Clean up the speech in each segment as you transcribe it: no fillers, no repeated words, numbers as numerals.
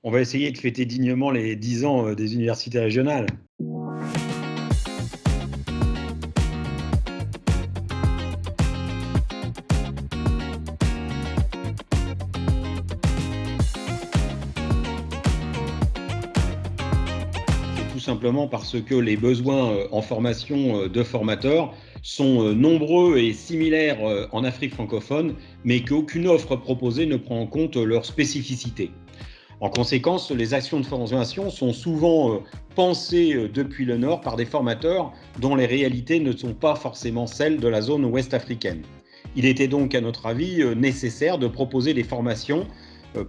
On va essayer de fêter dignement les 10 ans des universités régionales. C'est tout simplement parce que les besoins en formation de formateurs sont nombreux et similaires en Afrique francophone, mais qu'aucune offre proposée ne prend en compte leurs spécificités. En conséquence, les actions de formation sont souvent pensées depuis le Nord par des formateurs dont les réalités ne sont pas forcément celles de la zone ouest africaine. Il était donc, à notre avis, nécessaire de proposer des formations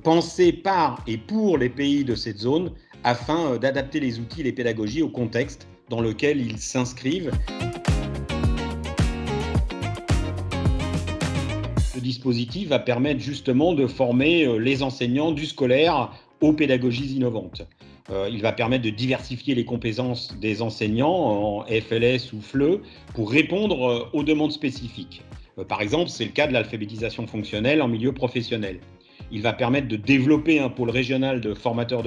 pensées par et pour les pays de cette zone afin d'adapter les outils et les pédagogies au contexte dans lequel ils s'inscrivent. Ce dispositif va permettre justement de former les enseignants du scolaire aux pédagogies innovantes. Il va permettre de diversifier les compétences des enseignants en FLS ou FLE pour répondre aux demandes spécifiques. Par exemple, c'est le cas de l'alphabétisation fonctionnelle en milieu professionnel. Il va permettre de développer un pôle régional de formateurs.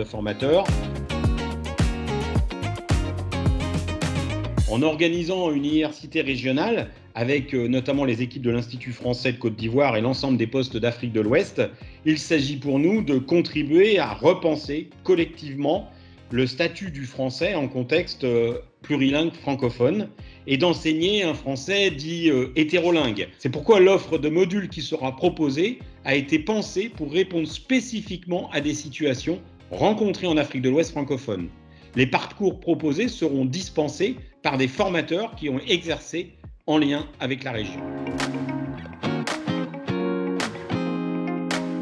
En organisant une université régionale, avec notamment les équipes de l'Institut français de Côte d'Ivoire et l'ensemble des postes d'Afrique de l'Ouest, il s'agit pour nous de contribuer à repenser collectivement le statut du français en contexte plurilingue francophone et d'enseigner un français dit hétérolingue. C'est pourquoi l'offre de modules qui sera proposée a été pensée pour répondre spécifiquement à des situations rencontrées en Afrique de l'Ouest francophone. Les parcours proposés seront dispensés par des formateurs qui ont exercé en lien avec la région.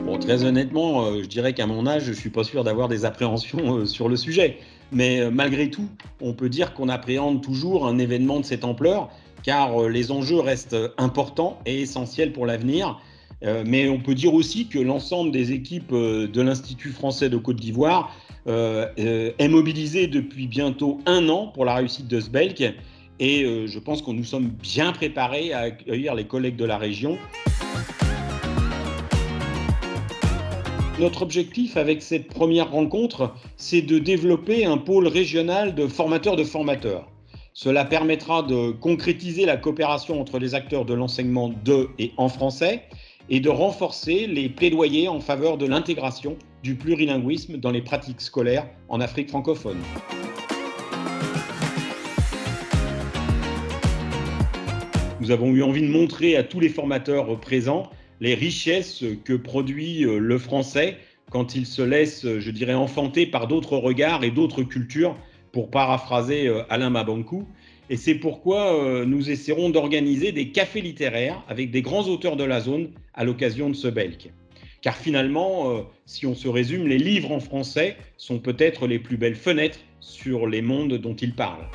Bon, très honnêtement, je dirais qu'à mon âge, je ne suis pas sûr d'avoir des appréhensions sur le sujet. Mais malgré tout, on peut dire qu'on appréhende toujours un événement de cette ampleur, car les enjeux restent importants et essentiels pour l'avenir. Mais on peut dire aussi que l'ensemble des équipes de l'Institut français de Côte d'Ivoire est mobilisé depuis bientôt 1 an pour la réussite de ce BELC. Et je pense que nous sommes bien préparés à accueillir les collègues de la région. Notre objectif avec cette première rencontre, c'est de développer un pôle régional de formateurs. Cela permettra de concrétiser la coopération entre les acteurs de l'enseignement de et en français et de renforcer les plaidoyers en faveur de l'intégration du plurilinguisme dans les pratiques scolaires en Afrique francophone. Nous avons eu envie de montrer à tous les formateurs présents les richesses que produit le français quand il se laisse, je dirais, enfanter par d'autres regards et d'autres cultures, pour paraphraser Alain Mabankou. Et c'est pourquoi nous essaierons d'organiser des cafés littéraires avec des grands auteurs de la zone à l'occasion de ce BELC. Car finalement, si on se résume, les livres en français sont peut-être les plus belles fenêtres sur les mondes dont ils parlent.